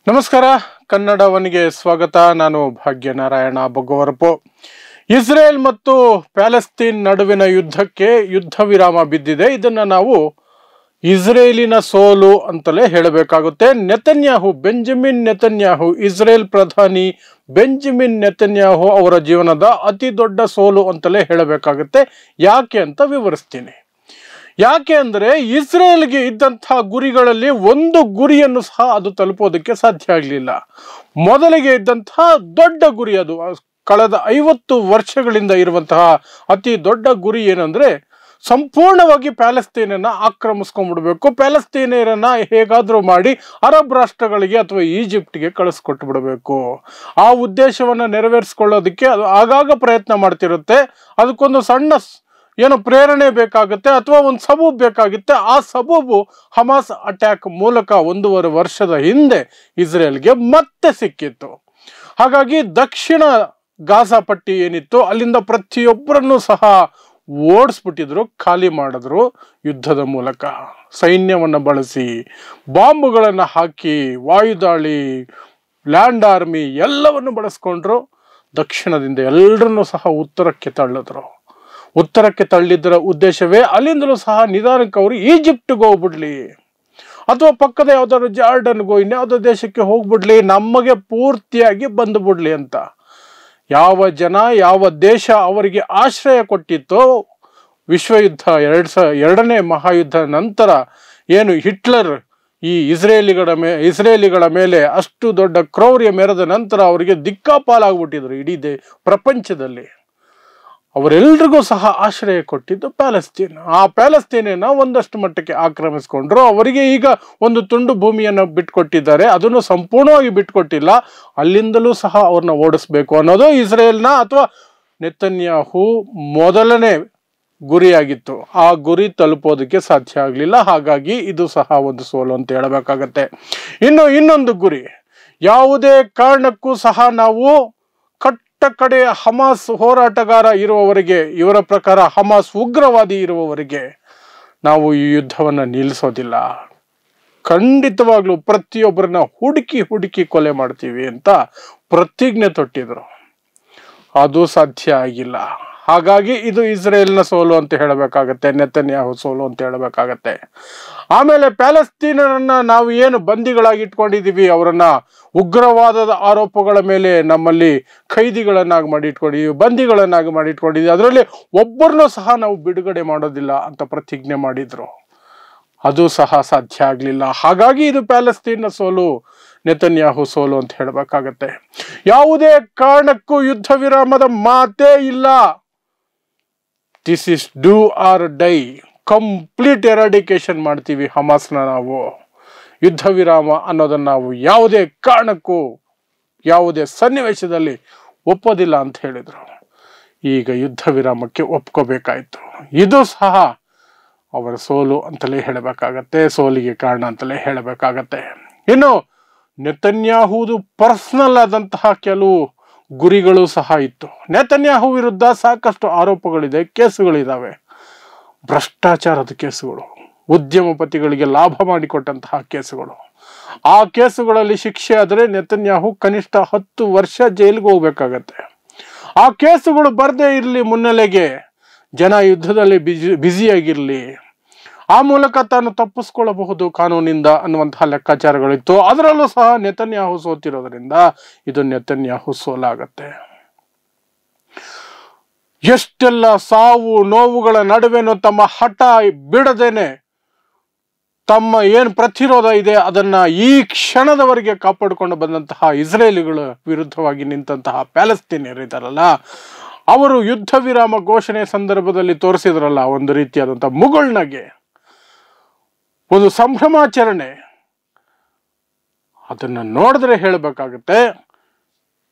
ನಮಸ್ಕಾರ, ಕನ್ನಡವನಿಗೆ ಸ್ವಾಗತ. ನಾನು ಭಾಗ್ಯನಾರಾಯಣ ಬೊಗ್ಗವರಪು. ಇಸ್ರೇಲ್ ಮತ್ತು ಪ್ಯಾಲೆಸ್ತೀನ್ ನಡುವಿನ ಯುದ್ಧಕ್ಕೆ ಯುದ್ಧ ವಿರಾಮ ಬಿದ್ದಿದೆ. ಇದನ್ನು ನಾವು ಇಸ್ರೇಲಿನ ಸೋಲು ಅಂತಲೇ ಹೇಳಬೇಕಾಗುತ್ತೆ. ಬೆಂಜಮಿನ್ ನೆತನ್ಯಾಹು, ಇಸ್ರೇಲ್ ಪ್ರಧಾನಿ ಬೆಂಜಮಿನ್ ನೆತನ್ಯಾಹು ಅವರ ಜೀವನದ ಅತಿ ದೊಡ್ಡ ಸೋಲು ಅಂತಲೇ ಹೇಳಬೇಕಾಗುತ್ತೆ. ಯಾಕೆ ಅಂತ ವಿವರಿಸ್ತೀನಿ. ಯಾಕೆ ಅಂದರೆ ಇಸ್ರೇಲ್ಗೆ ಇದ್ದಂತಹ ಗುರಿಗಳಲ್ಲಿ ಒಂದು ಗುರಿಯನ್ನು ಸಹ ಅದು ತಲುಪೋದಕ್ಕೆ ಸಾಧ್ಯ ಆಗಲಿಲ್ಲ. ಮೊದಲಿಗೆ ಇದ್ದಂತಹ ದೊಡ್ಡ ಗುರಿ, ಅದು ಕಳೆದ 50 ವರ್ಷಗಳಿಂದ ಇರುವಂತಹ ಅತಿ ದೊಡ್ಡ ಗುರಿ ಏನಂದ್ರೆ ಸಂಪೂರ್ಣವಾಗಿ ಪ್ಯಾಲೆಸ್ತೀನನ್ನ ಆಕ್ರಮಿಸ್ಕೊಂಡ್ಬಿಡ್ಬೇಕು, ಪ್ಯಾಲೆಸ್ತೀನಿಯರನ್ನ ಹೇಗಾದ್ರೂ ಮಾಡಿ ಅರಬ್ ರಾಷ್ಟ್ರಗಳಿಗೆ ಅಥವಾ ಈಜಿಪ್ಟ್ಗೆ ಕಳಿಸ್ಕೊಟ್ಟು ಬಿಡಬೇಕು. ಆ ಉದ್ದೇಶವನ್ನ ನೆರವೇರಿಸ್ಕೊಳ್ಳೋದಕ್ಕೆ ಅದು ಆಗಾಗ ಪ್ರಯತ್ನ ಮಾಡ್ತಿರುತ್ತೆ. ಅದಕ್ಕೊಂದು ಸಣ್ಣ ಪ್ರೇರಣೆ ಬೇಕಾಗುತ್ತೆ ಅಥವಾ ಒಂದು ಸಬೂಬ್ ಬೇಕಾಗುತ್ತೆ. ಆ ಸಬೂಬು ಹಮಾಸ್ ಅಟ್ಯಾಕ್ ಮೂಲಕ 1.5 ವರ್ಷದ ಹಿಂದೆ ಇಸ್ರೇಲ್ಗೆ ಮತ್ತೆ ಸಿಕ್ಕಿತ್ತು. ಹಾಗಾಗಿ ದಕ್ಷಿಣ ಗಾಜಾ ಪಟ್ಟಿ ಏನಿತ್ತು ಅಲ್ಲಿಂದ ಪ್ರತಿಯೊಬ್ಬರನ್ನು ಸಹ ಓಡಿಸ್ಬಿಟ್ಟಿದ್ರು, ಖಾಲಿ ಮಾಡಿದ್ರು. ಯುದ್ಧದ ಮೂಲಕ ಸೈನ್ಯವನ್ನು ಬಳಸಿ, ಬಾಂಬುಗಳನ್ನು ಹಾಕಿ, ವಾಯುದಾಳಿ, ಲ್ಯಾಂಡ್ ಆರ್ಮಿ ಎಲ್ಲವನ್ನು ಬಳಸ್ಕೊಂಡ್ರು. ದಕ್ಷಿಣದಿಂದ ಎಲ್ಲರನ್ನೂ ಸಹ ಉತ್ತರಕ್ಕೆ ತಳ್ಳಿದ್ರು. ಉತ್ತರಕ್ಕೆ ತಳ್ಳಿದ್ದರ ಉದ್ದೇಶವೇ ಅಲ್ಲಿಂದಲೂ ಸಹ ನಿಧಾನಕ್ಕೆ ಅವರು ಈಜಿಪ್ಟ್ಗೆ ಹೋಗ್ಬಿಡ್ಲಿ ಅಥವಾ ಪಕ್ಕದ ಯಾವ್ದಾದ್ರು ಜಾರ್ಡನ್ಗೋ ಇನ್ಯಾವುದೋ ದೇಶಕ್ಕೆ ಹೋಗ್ಬಿಡ್ಲಿ, ನಮಗೆ ಪೂರ್ತಿಯಾಗಿ ಬಂದುಬಿಡ್ಲಿ ಅಂತ. ಯಾವ ಜನ, ಯಾವ ದೇಶ ಅವರಿಗೆ ಆಶ್ರಯ ಕೊಟ್ಟಿತ್ತೋ, ವಿಶ್ವಯುದ್ಧ ಎರಡನೇ ಮಹಾಯುದ್ಧ ನಂತರ ಏನು ಹಿಟ್ಲರ್ ಈ ಇಸ್ರೇಲಿಗಳ ಮೇಲೆ ಅಷ್ಟು ದೊಡ್ಡ ಕ್ರೌರ್ಯ ಮೆರೆದ ನಂತರ ಅವರಿಗೆ ದಿಕ್ಕಾಪಾಲಾಗ್ಬಿಟ್ಟಿದ್ರು ಇಡೀ ಪ್ರಪಂಚದಲ್ಲಿ. ಅವರೆಲ್ರಿಗೂ ಸಹ ಆಶ್ರಯ ಕೊಟ್ಟಿದ್ದು ಪ್ಯಾಲೆಸ್ತೀನ್. ಆ ಪ್ಯಾಲೆಸ್ತೀನನ್ನ ಒಂದಷ್ಟು ಮಟ್ಟಕ್ಕೆ ಆಕ್ರಮಿಸ್ಕೊಂಡ್ರು. ಅವರಿಗೆ ಈಗ ಒಂದು ತುಂಡು ಭೂಮಿಯನ್ನು ಬಿಟ್ಕೊಟ್ಟಿದ್ದಾರೆ, ಅದನ್ನು ಸಂಪೂರ್ಣವಾಗಿ ಬಿಟ್ಕೊಟ್ಟಿಲ್ಲ. ಅಲ್ಲಿಂದಲೂ ಸಹ ಅವ್ರನ್ನ ಓಡಿಸ್ಬೇಕು ಅನ್ನೋದು ಇಸ್ರೇಲ್ನ ಅಥವಾ ನೆತನ್ಯಾಹು ಮೊದಲನೇ ಗುರಿಯಾಗಿತ್ತು. ಆ ಗುರಿ ತಲುಪೋದಕ್ಕೆ ಸಾಧ್ಯ ಆಗಲಿಲ್ಲ. ಹಾಗಾಗಿ ಇದು ಸಹ ಒಂದು ಸೋಲು ಅಂತ ಹೇಳಬೇಕಾಗತ್ತೆ. ಇನ್ನೊಂದು ಗುರಿ, ಯಾವುದೇ ಕಾರಣಕ್ಕೂ ಸಹ ನಾವು ಕಡೆ ಹಮಾಸ್ ಹೋರಾಟಗಾರ ಇರುವವರೆಗೆ, ಇವರ ಪ್ರಕಾರ ಹಮಾಸ್ ಉಗ್ರವಾದಿ ಇರುವವರೆಗೆ ನಾವು ಈ ಯುದ್ಧವನ್ನು ನಿಲ್ಲಿಸೋದಿಲ್ಲ, ಖಂಡಿತವಾಗ್ಲೂ ಪ್ರತಿಯೊಬ್ಬರನ್ನ ಹುಡುಕಿ ಕೊಲೆ ಮಾಡ್ತೀವಿ ಅಂತ ಪ್ರತಿಜ್ಞೆ ತೊಟ್ಟಿದ್ರು. ಅದು ಸಾಧ್ಯ ಆಗಿಲ್ಲ. ಹಾಗಾಗಿ ಇದು ಇಸ್ರೇಲ್ನ ಸೋಲು ಅಂತ ಹೇಳಬೇಕಾಗತ್ತೆ, ನೆತನ್ಯಾಹು ಸೋಲು ಅಂತ ಹೇಳಬೇಕಾಗತ್ತೆ. ಆಮೇಲೆ ಪ್ಯಾಲೆಸ್ತೀನರನ್ನ ನಾವು ಏನು ಬಂದಿಗಳಾಗಿ ಇಟ್ಕೊಂಡಿದೀವಿ, ಅವರನ್ನ ಉಗ್ರವಾದದ ಆರೋಪಗಳ ಮೇಲೆ ನಮ್ಮಲ್ಲಿ ಖೈದಿಗಳನ್ನಾಗಿ ಮಾಡಿಟ್ಕೊಂಡಿದೀವಿ, ಬಂದಿಗಳನ್ನಾಗಿ ಮಾಡಿಟ್ಕೊಂಡಿದೀವಿ, ಅದರಲ್ಲಿ ಒಬ್ಬರನ್ನೂ ಸಹ ನಾವು ಬಿಡುಗಡೆ ಮಾಡೋದಿಲ್ಲ ಅಂತ ಪ್ರತಿಜ್ಞೆ ಮಾಡಿದ್ರು. ಅದು ಸಹ ಸಾಧ್ಯ ಆಗಲಿಲ್ಲ. ಹಾಗಾಗಿ ಇದು ಪ್ಯಾಲೆಸ್ತೀನ್ನ ಸೋಲು, ನೆತನ್ಯಾಹು ಸೋಲು ಅಂತ ಹೇಳಬೇಕಾಗತ್ತೆ. ಯಾವುದೇ ಕಾರಣಕ್ಕೂ ಯುದ್ಧ ವಿರಾಮದ ಮಾತೇ ಇಲ್ಲ. This is do or die. Complete eradication ಮಾಡ್ತೀವಿ ಹಮಾಸ್ನ. ನಾವು ಯುದ್ಧ ವಿರಾಮ ಅನ್ನೋದನ್ನು ನಾವು ಯಾವುದೇ ಕಾರಣಕ್ಕೂ ಯಾವುದೇ ಸನ್ನಿವೇಶದಲ್ಲಿ ಒಪ್ಪೋದಿಲ್ಲ ಅಂತ ಹೇಳಿದರು. ಈಗ ಯುದ್ಧ ವಿರಾಮಕ್ಕೆ ಒಪ್ಕೋಬೇಕಾಯ್ತು. ಇದು ಸಹ ಅವರ ಸೋಲು ಅಂತಲೇ ಹೇಳಬೇಕಾಗತ್ತೆ, ಸೋಲಿಗೆ ಕಾರಣ ಅಂತಲೇ ಹೇಳಬೇಕಾಗತ್ತೆ. ಇನ್ನು ನೆತನ್ಯಾಹುದು ಪರ್ಸನಲ್ ಆದಂತಹ ಕೆಲವು ಗುರಿಗಳು ಸಹ ಇತ್ತು. ನೆತನ್ಯಾಹು ವಿರುದ್ಧ ಸಾಕಷ್ಟು ಆರೋಪಗಳಿದೆ, ಕೇಸುಗಳಿದ್ದಾವೆ. ಭ್ರಷ್ಟಾಚಾರದ ಕೇಸುಗಳು, ಉದ್ಯಮಪತಿಗಳಿಗೆ ಲಾಭ ಮಾಡಿಕೊಟ್ಟಂತಹ ಕೇಸುಗಳು. ಆ ಕೇಸುಗಳಲ್ಲಿ ಶಿಕ್ಷೆ ಆದರೆ ನೆತನ್ಯಾಹು ಕನಿಷ್ಠ 10 ವರ್ಷ ಜೈಲಿಗೆ ಹೋಗ್ಬೇಕಾಗತ್ತೆ. ಆ ಕೇಸುಗಳು ಬರದೇ ಇರಲಿ, ಮುನ್ನೆಲೆಗೆ ಜನ ಯುದ್ಧದಲ್ಲಿ ಬ್ಯುಸಿಯಾಗಿರ್ಲಿ, ಆ ಮೂಲಕ ತಾನು ತಪ್ಪಿಸ್ಕೊಳ್ಳಬಹುದು ಕಾನೂನಿಂದ ಅನ್ನುವಂತಹ ಲೆಕ್ಕಾಚಾರಗಳಿತ್ತು. ಅದರಲ್ಲೂ ಸಹ ನೆತನ್ಯಾಹು ಸೋತಿರೋದ್ರಿಂದ ಇದು ನೆತನ್ಯಾಹು ಸೋಲಾಗತ್ತೆ. ಎಷ್ಟೆಲ್ಲ ಸಾವು ನೋವುಗಳ ನಡುವೆನೂ ತಮ್ಮ ಹಠ ಬಿಡದೇನೆ, ತಮ್ಮ ಏನು ಪ್ರತಿರೋಧ ಇದೆ ಅದನ್ನ ಈ ಕ್ಷಣದವರೆಗೆ ಕಾಪಾಡಿಕೊಂಡು ಬಂದಂತಹ ಇಸ್ರೇಲಿಗಳ ವಿರುದ್ಧವಾಗಿ ನಿಂತಹ ಪ್ಯಾಲೆಸ್ತೀನಿಯರಿದ್ದಾರಲ್ಲ, ಅವರು ಯುದ್ಧ ವಿರಾಮ ಘೋಷಣೆ ಸಂದರ್ಭದಲ್ಲಿ ತೋರಿಸಿದ್ರಲ್ಲ ಒಂದು ರೀತಿಯಾದಂತಹ ಮುಗುಳ್ನಗೆ, ಒಂದು ಸಂಭ್ರಮಾಚರಣೆ, ಅದನ್ನ ನೋಡಿದ್ರೆ ಹೇಳಬೇಕಾಗುತ್ತೆ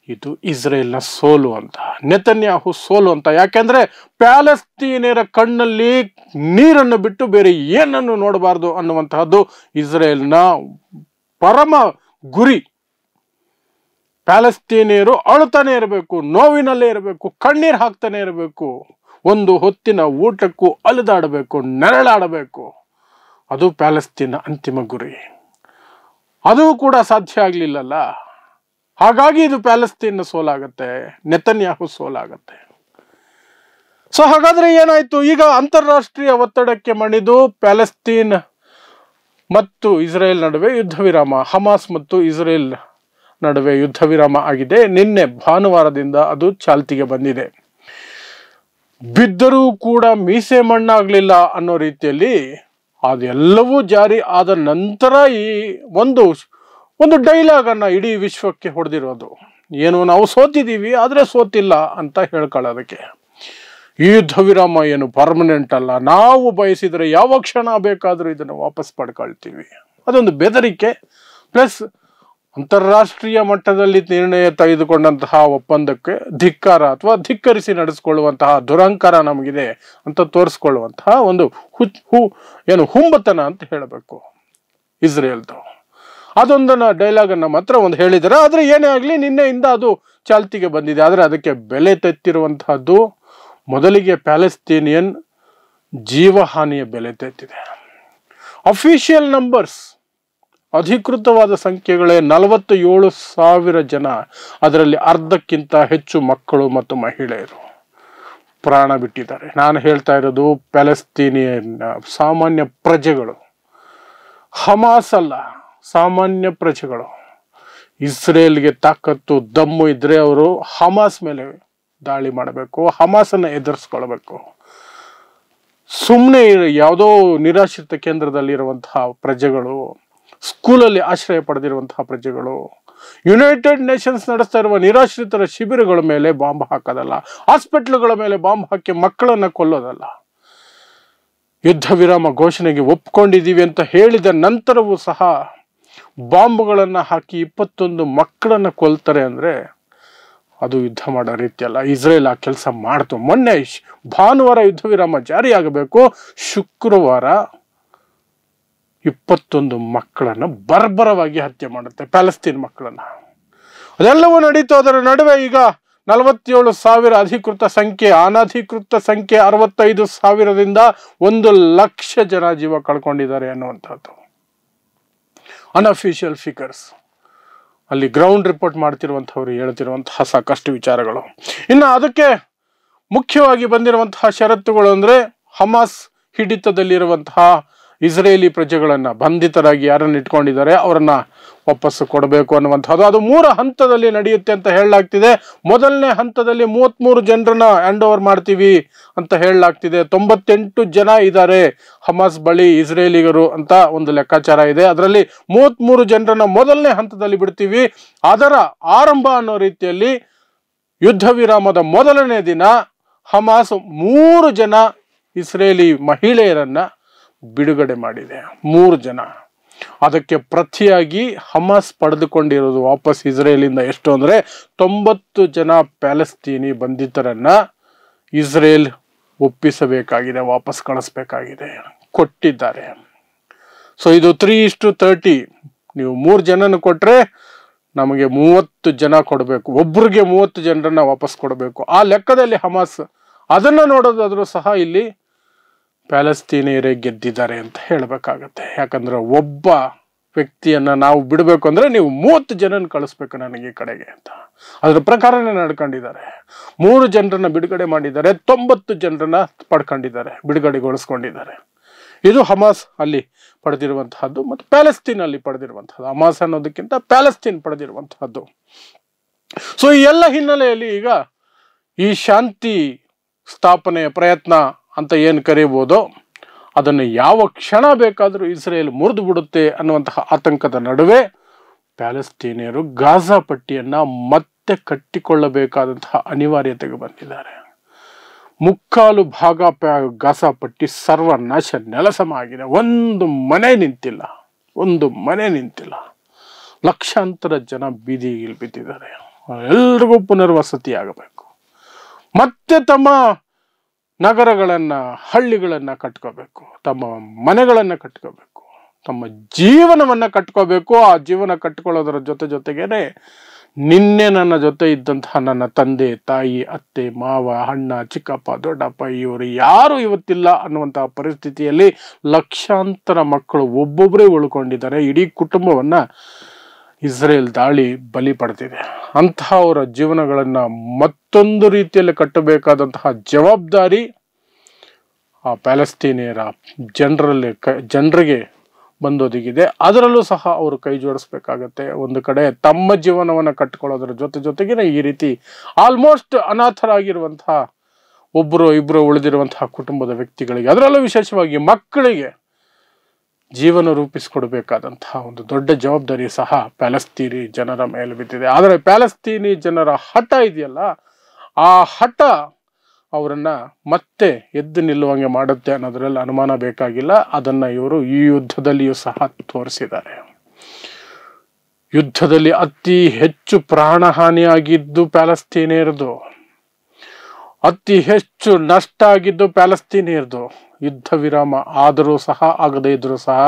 ಇದು ಇಸ್ರೇಲ್ನ ಸೋಲು ಅಂತ, ನೆತನ್ಯಾಹು ಸೋಲು ಅಂತ. ಯಾಕೆಂದ್ರೆ ಪ್ಯಾಲೆಸ್ತೀನಿಯರ ಕಣ್ಣಲ್ಲಿ ನೀರನ್ನು ಬಿಟ್ಟು ಬೇರೆ ಏನನ್ನು ನೋಡಬಾರ್ದು ಅನ್ನುವಂತಹದ್ದು ಇಸ್ರೇಲ್ನ ಪರಮ ಗುರಿ. ಪ್ಯಾಲೆಸ್ತೀನಿಯರು ಅಳುತ್ತಾನೆ ಇರಬೇಕು, ನೋವಿನಲ್ಲೇ ಇರಬೇಕು, ಕಣ್ಣೀರು ಹಾಕ್ತಾನೆ ಇರಬೇಕು, ಒಂದು ಹೊತ್ತಿನ ಊಟಕ್ಕೂ ಅಲೆದಾಡಬೇಕು, ನೆರಳಾಡಬೇಕು. ಅದು ಪ್ಯಾಲೆಸ್ತೀನ್ನ ಅಂತಿಮ ಗುರಿ. ಅದು ಕೂಡ ಸಾಧ್ಯ ಆಗ್ಲಿಲ್ಲಲ್ಲ. ಹಾಗಾಗಿ ಇದು ಪ್ಯಾಲೆಸ್ತೀನ್ ಸೋಲಾಗತ್ತೆ, ನೆತನ್ಯಾಹು ಸೋಲಾಗತ್ತೆ. ಸೊ ಹಾಗಾದ್ರೆ ಏನಾಯ್ತು? ಈಗ ಅಂತಾರಾಷ್ಟ್ರೀಯ ಒತ್ತಡಕ್ಕೆ ಮಣಿದು ಪ್ಯಾಲೆಸ್ತೀನ್ ಮತ್ತು ಇಸ್ರೇಲ್ ನಡುವೆ ಯುದ್ಧ ವಿರಾಮ, ಹಮಾಸ್ ಮತ್ತು ಇಸ್ರೇಲ್ ನಡುವೆ ಯುದ್ಧ ವಿರಾಮ ಆಗಿದೆ. ನಿನ್ನೆ ಭಾನುವಾರದಿಂದ ಅದು ಚಾಲ್ತಿಗೆ ಬಂದಿದೆ. ಬಿದ್ದರೂ ಕೂಡ ಮೀಸೆ ಮಣ್ಣಾಗ್ಲಿಲ್ಲ ಅನ್ನೋ ರೀತಿಯಲ್ಲಿ ಅದೆಲ್ಲವೂ ಜಾರಿ ಆದ ನಂತರ ಈ ಒಂದು ಡೈಲಾಗ್ ಅನ್ನ ಇಡೀ ವಿಶ್ವಕ್ಕೆ ಹೊಡೆದಿರೋದು ಏನು, ನಾವು ಸೋತಿದ್ದೀವಿ ಆದ್ರೆ ಸೋತಿಲ್ಲ ಅಂತ ಹೇಳ್ಕೊಳ್ಳೋದಕ್ಕೆ. ಈ ಯುದ್ಧ ವಿರಾಮ ಏನು ಪರ್ಮನೆಂಟ್ ಅಲ್ಲ, ನಾವು ಬಯಸಿದ್ರೆ ಯಾವ ಕ್ಷಣ ಬೇಕಾದ್ರೂ ಇದನ್ನು ವಾಪಸ್ ಪಡ್ಕೊಳ್ತೀವಿ. ಅದೊಂದು ಬೆದರಿಕೆ, ಪ್ಲಸ್ ಅಂತಾರಾಷ್ಟ್ರೀಯ ಮಟ್ಟದಲ್ಲಿ ನಿರ್ಣಯ ತೆಗೆದುಕೊಂಡಂತಹ ಒಪ್ಪಂದಕ್ಕೆ ಧಿಕ್ಕಾರ ಅಥವಾ ಧಿಕ್ಕರಿಸಿ ನಡೆಸಿಕೊಳ್ಳುವಂತಹ ದುರಂಕಾರ ನಮಗಿದೆ ಅಂತ ತೋರಿಸ್ಕೊಳ್ಳುವಂತಹ ಒಂದು ಹುಂಬತನ ಅಂತ ಹೇಳಬೇಕು ಇಸ್ರೇಲ್ದು. ಅದೊಂದನ್ನ ಡೈಲಾಗ್ ಅನ್ನ ಮಾತ್ರ ಒಂದು ಹೇಳಿದ್ದಾರೆ. ಆದ್ರೆ ಏನೇ ಆಗ್ಲಿ ನಿನ್ನೆಯಿಂದ ಅದು ಚಾಲ್ತಿಗೆ ಬಂದಿದೆ. ಆದ್ರೆ ಅದಕ್ಕೆ ಬೆಲೆ ತೆತ್ತಿರುವಂತಹದ್ದು ಮೊದಲಿಗೆ ಪ್ಯಾಲೆಸ್ತೀನಿಯನ್ ಜೀವಹಾನಿಯ ಬೆಲೆ ತೆತ್ತಿದೆ. ಅಫಿಷಿಯಲ್ ನಂಬರ್ಸ್, ಅಧಿಕೃತವಾದ ಸಂಖ್ಯೆಗಳೇ 47,000 ಜನ, ಅದರಲ್ಲಿ ಅರ್ಧಕ್ಕಿಂತ ಹೆಚ್ಚು ಮಕ್ಕಳು ಮತ್ತು ಮಹಿಳೆಯರು ಪ್ರಾಣ ಬಿಟ್ಟಿದ್ದಾರೆ. ನಾನು ಹೇಳ್ತಾ ಇರೋದು ಪ್ಯಾಲೆಸ್ತೀನಿಯನ್ ಸಾಮಾನ್ಯ ಪ್ರಜೆಗಳು, ಹಮಾಸ್ ಅಲ್ಲ, ಸಾಮಾನ್ಯ ಪ್ರಜೆಗಳು. ಇಸ್ರೇಲ್ಗೆ ತಾಕತ್ತು ದಮ್ಮು ಇದ್ರೆ ಅವರು ಹಮಾಸ್ ಮೇಲೆ ದಾಳಿ ಮಾಡಬೇಕು, ಹಮಾಸನ್ನ ಎದುರಿಸ್ಕೊಳ್ಬೇಕು. ಸುಮ್ಮನೆ ಯಾವುದೋ ನಿರಾಶ್ರಿತ ಕೇಂದ್ರದಲ್ಲಿ ಇರುವಂತಹ ಪ್ರಜೆಗಳು, ಸ್ಕೂಲಲ್ಲಿ ಆಶ್ರಯ ಪಡೆದಿರುವಂತಹ ಪ್ರಜೆಗಳು, ಯುನೈಟೆಡ್ ನೇಷನ್ಸ್ ನಡೆಸ್ತಾ ಇರುವ ನಿರಾಶ್ರಿತರ ಶಿಬಿರಗಳ ಮೇಲೆ ಬಾಂಬ್ ಹಾಕೋದಲ್ಲ, ಹಾಸ್ಪಿಟ್ಲುಗಳ ಮೇಲೆ ಬಾಂಬ್ ಹಾಕಿ ಮಕ್ಕಳನ್ನ ಕೊಲ್ಲೋದಲ್ಲ. ಯುದ್ಧ ವಿರಾಮ ಘೋಷಣೆಗೆ ಒಪ್ಕೊಂಡಿದ್ದೀವಿ ಅಂತ ಹೇಳಿದ ನಂತರವೂ ಸಹ ಬಾಂಬ್ಗಳನ್ನ ಹಾಕಿ 21 ಮಕ್ಕಳನ್ನ ಕೊಲ್ತಾರೆ ಅಂದ್ರೆ ಅದು ಯುದ್ಧ ಮಾಡೋ ರೀತಿಯಲ್ಲ. ಇಸ್ರೇಲ್ ಆ ಕೆಲಸ ಮಾಡ್ತು. ಮೊನ್ನೆ ಭಾನುವಾರ ಯುದ್ಧ ವಿರಾಮ ಜಾರಿಯಾಗಬೇಕು, ಶುಕ್ರವಾರ 21 ಮಕ್ಕಳನ್ನ ಬರ್ಬರವಾಗಿ ಹತ್ಯೆ ಮಾಡುತ್ತೆ, ಪ್ಯಾಲೆಸ್ತೀನ್ ಮಕ್ಕಳನ್ನ. ಅದೆಲ್ಲವೂ ನಡೀತು. ಅದರ ನಡುವೆ ಈಗ 47,000 ಅಧಿಕೃತ ಸಂಖ್ಯೆ, ಅನಧಿಕೃತ ಸಂಖ್ಯೆ 65,000ದಿಂದ 1,00,000 ಜನ ಜೀವ ಕಳ್ಕೊಂಡಿದ್ದಾರೆ ಅನ್ನುವಂಥದ್ದು ಅನ್ಅಫಿಷಿಯಲ್ ಫಿಗರ್ಸ್. ಅಲ್ಲಿ ಗ್ರೌಂಡ್ ರಿಪೋರ್ಟ್ ಮಾಡ್ತಿರುವಂಥವ್ರು ಹೇಳ್ತಿರುವಂತಹ ಸಾಕಷ್ಟು ವಿಚಾರಗಳು. ಇನ್ನು ಅದಕ್ಕೆ ಮುಖ್ಯವಾಗಿ ಬಂದಿರುವಂತಹ ಷರತ್ತುಗಳು ಅಂದ್ರೆ ಹಮಾಸ್ ಹಿಡಿತದಲ್ಲಿರುವಂತಹ ಇಸ್ರೇಲಿ ಪ್ರಜೆಗಳನ್ನ, ಬಂಧಿತರಾಗಿ ಯಾರನ್ನ ಇಟ್ಕೊಂಡಿದ್ದಾರೆ ಅವರನ್ನ ವಾಪಸ್ಸು ಕೊಡಬೇಕು ಅನ್ನುವಂಥದ್ದು. ಅದು 3 ಹಂತದಲ್ಲಿ ನಡೆಯುತ್ತೆ ಅಂತ ಹೇಳಲಾಗ್ತಿದೆ. ಮೊದಲನೇ ಹಂತದಲ್ಲಿ 33 ಜನರನ್ನ ಹ್ಯಾಂಡ್ ಓವರ್ ಮಾಡ್ತೀವಿ ಅಂತ ಹೇಳಲಾಗ್ತಿದೆ. 98 ಜನ ಇದ್ದಾರೆ ಹಮಾಸ್ ಬಳಿ ಇಸ್ರೇಲಿಗರು ಅಂತ ಒಂದು ಲೆಕ್ಕಾಚಾರ ಇದೆ. ಅದರಲ್ಲಿ 33 ಜನರನ್ನ ಮೊದಲನೇ ಹಂತದಲ್ಲಿ ಬಿಡ್ತೀವಿ. ಅದರ ಆರಂಭ ಅನ್ನೋ ರೀತಿಯಲ್ಲಿ ಯುದ್ಧ ವಿರಾಮದ ಮೊದಲನೇ ದಿನ ಹಮಾಸ್ 3 ಜನ ಇಸ್ರೇಲಿ ಮಹಿಳೆಯರನ್ನ ಬಿಡುಗಡೆ ಮಾಡಿದೆ. 3 ಜನ. ಅದಕ್ಕೆ ಪ್ರತಿಯಾಗಿ ಹಮಾಸ್ ಪಡೆದುಕೊಂಡಿರೋದು ವಾಪಸ್ ಇಸ್ರೇಲಿಂದ ಎಷ್ಟು ಅಂದ್ರೆ 90 ಜನ ಪ್ಯಾಲೆಸ್ತೀನಿ ಬಂಧಿತರನ್ನ ಇಸ್ರೇಲ್ ಒಪ್ಪಿಸಬೇಕಾಗಿದೆ, ವಾಪಸ್ ಕಳಿಸ್ಬೇಕಾಗಿದೆ, ಕೊಟ್ಟಿದ್ದಾರೆ. ಸೊ ಇದು 3:30. ನೀವು 3 ಜನನ ಕೊಟ್ರೆ ನಮಗೆ 30 ಜನ ಕೊಡಬೇಕು, ಒಬ್ರಿಗೆ 30 ಜನರನ್ನ ವಾಪಸ್ ಕೊಡಬೇಕು. ಆ ಲೆಕ್ಕದಲ್ಲಿ ಹಮಾಸ್ ಅದನ್ನ ನೋಡೋದಾದ್ರೂ ಸಹ ಇಲ್ಲಿ ಪ್ಯಾಲೆಸ್ತೀನಿಯರೇ ಗೆದ್ದಿದ್ದಾರೆ ಅಂತ ಹೇಳಬೇಕಾಗತ್ತೆ. ಯಾಕಂದ್ರೆ ಒಬ್ಬ ವ್ಯಕ್ತಿಯನ್ನ ನಾವು ಬಿಡಬೇಕು ಅಂದ್ರೆ ನೀವು 30 ಜನನ ಕಳಿಸ್ಬೇಕು ನನಗೆ ಈ ಕಡೆಗೆ ಅಂತ. ಅದ್ರ ಪ್ರಕಾರನೇ ನಡ್ಕೊಂಡಿದ್ದಾರೆ. 3 ಜನರನ್ನ ಬಿಡುಗಡೆ ಮಾಡಿದ್ದಾರೆ, 90 ಜನರನ್ನ ಪಡ್ಕೊಂಡಿದ್ದಾರೆ, ಬಿಡುಗಡೆಗೊಳಿಸ್ಕೊಂಡಿದ್ದಾರೆ. ಇದು ಹಮಾಸ್ ಅಲ್ಲಿ ಪಡೆದಿರುವಂತಹದ್ದು ಮತ್ತು ಪ್ಯಾಲೆಸ್ತೀನ್ ಅಲ್ಲಿ ಪಡೆದಿರುವಂತಹದ್ದು. ಹಮಾಸ್ ಅನ್ನೋದಕ್ಕಿಂತ ಪ್ಯಾಲೆಸ್ತೀನ್ ಪಡೆದಿರುವಂತಹದ್ದು. ಸೊ ಈ ಎಲ್ಲ ಹಿನ್ನೆಲೆಯಲ್ಲಿ ಈಗ ಈ ಶಾಂತಿ ಸ್ಥಾಪನೆಯ ಪ್ರಯತ್ನ ಅಂತ ಏನು ಕರೀಬೋದೋ ಅದನ್ನು ಯಾವ ಕ್ಷಣ ಬೇಕಾದರೂ ಇಸ್ರೇಲ್ ಮುರಿದು ಬಿಡುತ್ತೆ ಅನ್ನುವಂತಹ ಆತಂಕದ ನಡುವೆ ಪ್ಯಾಲೆಸ್ತೀನಿಯರು ಗಾಜಾ ಪಟ್ಟಿಯನ್ನ ಮತ್ತೆ ಕಟ್ಟಿಕೊಳ್ಳಬೇಕಾದಂತಹ ಅನಿವಾರ್ಯತೆಗೆ ಬಂದಿದ್ದಾರೆ. 3/4 ಭಾಗ ಗಾಜಾ ಪಟ್ಟಿ ಸರ್ವನಾಶ ನೆಲಸಮ ಆಗಿದೆ. ಒಂದು ಮನೆ ನಿಂತಿಲ್ಲ. ಲಕ್ಷಾಂತರ ಜನ ಬೀದಿಗೆ ಬಿದ್ದಿದ್ದಾರೆ. ಎಲ್ರಿಗೂ ಪುನರ್ವಸತಿ ಆಗಬೇಕು, ಮತ್ತೆ ತಮ್ಮ ನಗರಗಳನ್ನ, ಹಳ್ಳಿಗಳನ್ನ ಕಟ್ಕೋಬೇಕು, ತಮ್ಮ ಮನೆಗಳನ್ನ ಕಟ್ಕೋಬೇಕು, ತಮ್ಮ ಜೀವನವನ್ನ ಕಟ್ಕೋಬೇಕು. ಆ ಜೀವನ ಕಟ್ಕೊಳ್ಳೋದರ ಜೊತೆಗೇನೆ ನಿನ್ನೆ ನನ್ನ ಜೊತೆ ಇದ್ದಂತಹ ನನ್ನ ತಂದೆ, ತಾಯಿ, ಅತ್ತೆ, ಮಾವ, ಅಣ್ಣ, ಚಿಕ್ಕಪ್ಪ, ದೊಡ್ಡಪ್ಪ ಇವರು ಯಾರು ಇವತ್ತಿಲ್ಲ ಅನ್ನುವಂತಹ ಪರಿಸ್ಥಿತಿಯಲ್ಲಿ ಲಕ್ಷಾಂತರ ಮಕ್ಕಳು ಒಬ್ಬೊಬ್ಬರೇ ಉಳ್ಕೊಂಡಿದ್ದಾರೆ. ಇಡೀ ಕುಟುಂಬವನ್ನ ಇಸ್ರೇಲ್ ದಾಳಿ ಬಲಿ ಪಡೆದಿದೆ. ಅಂತಹವರ ಜೀವನಗಳನ್ನ ಮತ್ತೊಂದು ರೀತಿಯಲ್ಲಿ ಕಟ್ಟಬೇಕಾದಂತಹ ಜವಾಬ್ದಾರಿ ಆ ಪ್ಯಾಲೆಸ್ತೀನಿಯರ ಜನರಿಗೆ ಬಂದೊದಗಿದೆ. ಅದರಲ್ಲೂ ಸಹ ಅವರು ಕೈ ಜೋಡಿಸ್ಬೇಕಾಗತ್ತೆ. ಒಂದು ಕಡೆ ತಮ್ಮ ಜೀವನವನ್ನು ಕಟ್ಟಿಕೊಳ್ಳೋದ್ರ ಜೊತೆಗೇನೆ ಈ ರೀತಿ ಆಲ್ಮೋಸ್ಟ್ ಅನಾಥರಾಗಿರುವಂತಹ ಒಬ್ಬರು ಇಬ್ಬರು ಉಳಿದಿರುವಂತಹ ಕುಟುಂಬದ ವ್ಯಕ್ತಿಗಳಿಗೆ, ಅದರಲ್ಲೂ ವಿಶೇಷವಾಗಿ ಮಕ್ಕಳಿಗೆ ಜೀವನ ರೂಪಿಸಿಕೊಡ್ಬೇಕಾದಂತಹ ಒಂದು ದೊಡ್ಡ ಜವಾಬ್ದಾರಿ ಸಹ ಪ್ಯಾಲೆಸ್ತೀನಿ ಜನರ ಮೇಲೆ ಬಿದ್ದಿದೆ. ಆದರೆ ಪ್ಯಾಲೆಸ್ತೀನಿ ಜನರ ಹಠ ಇದೆಯಲ್ಲ, ಆ ಹಠ ಅವರನ್ನ ಮತ್ತೆ ಎದ್ದು ನಿಲ್ಲುವಂಗೆ ಮಾಡುತ್ತೆ ಅನ್ನೋದ್ರಲ್ಲಿ ಅನುಮಾನ ಬೇಕಾಗಿಲ್ಲ. ಅದನ್ನ ಇವರು ಈ ಯುದ್ಧದಲ್ಲಿಯೂ ಸಹ ತೋರಿಸಿದ್ದಾರೆ. ಯುದ್ಧದಲ್ಲಿ ಅತಿ ಹೆಚ್ಚು ಪ್ರಾಣಹಾನಿಯಾಗಿದ್ದು ಪ್ಯಾಲೆಸ್ತೀನಿಯರದು, ಅತಿ ಹೆಚ್ಚು ನಷ್ಟ ಆಗಿದ್ದು ಪ್ಯಾಲೆಸ್ತೀನಿಯರದು. ಯುದ್ಧ ವಿರಾಮ ಆದರೂ ಸಹ ಆಗದೇ ಇದ್ರೂ ಸಹ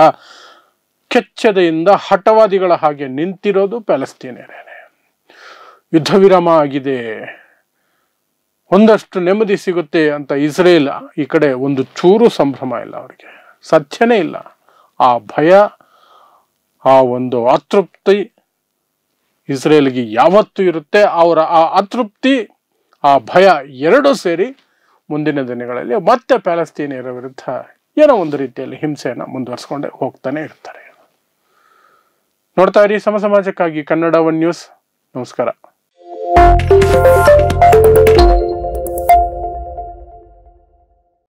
ಕೆಚ್ಚೆದೆಯಿಂದ ಹಠವಾದಿಗಳ ಹಾಗೆ ನಿಂತಿರೋದು ಪ್ಯಾಲೆಸ್ತೀನಿಯರೇನೆ. ಯುದ್ಧ ವಿರಾಮ ಆಗಿದೆ, ಒಂದಷ್ಟು ನೆಮ್ಮದಿ ಸಿಗುತ್ತೆ ಅಂತ ಇಸ್ರೇಲ್ ಈ ಕಡೆ ಒಂದು ಚೂರು ಸಂಭ್ರಮ ಇಲ್ಲ, ಅವರಿಗೆ ಸತ್ಯನೇ ಇಲ್ಲ. ಆ ಭಯ, ಆ ಒಂದು ಅತೃಪ್ತಿ ಇಸ್ರೇಲ್ಗೆ ಯಾವತ್ತೂ ಇರುತ್ತೆ. ಅವರ ಆ ಅತೃಪ್ತಿ, ಆ ಭಯ ಎರಡೂ ಸೇರಿ ಮುಂದಿನ ದಿನಗಳಲ್ಲಿ ಮತ್ತೆ ಪ್ಯಾಲೆಸ್ತೀನಿಯರ ವಿರುದ್ಧ ಏನೋ ಒಂದು ರೀತಿಯಲ್ಲಿ ಹಿಂಸೆಯನ್ನು ಮುಂದುವರಿಸ್ಕೊಂಡೇ ಹೋಗ್ತಾನೆ ಇರ್ತಾರೆ. ನೋಡ್ತಾ ಇರಿ ಸಮಾಜಕ್ಕಾಗಿ ಕನ್ನಡ 1 ನ್ಯೂಸ್. ನಮಸ್ಕಾರ.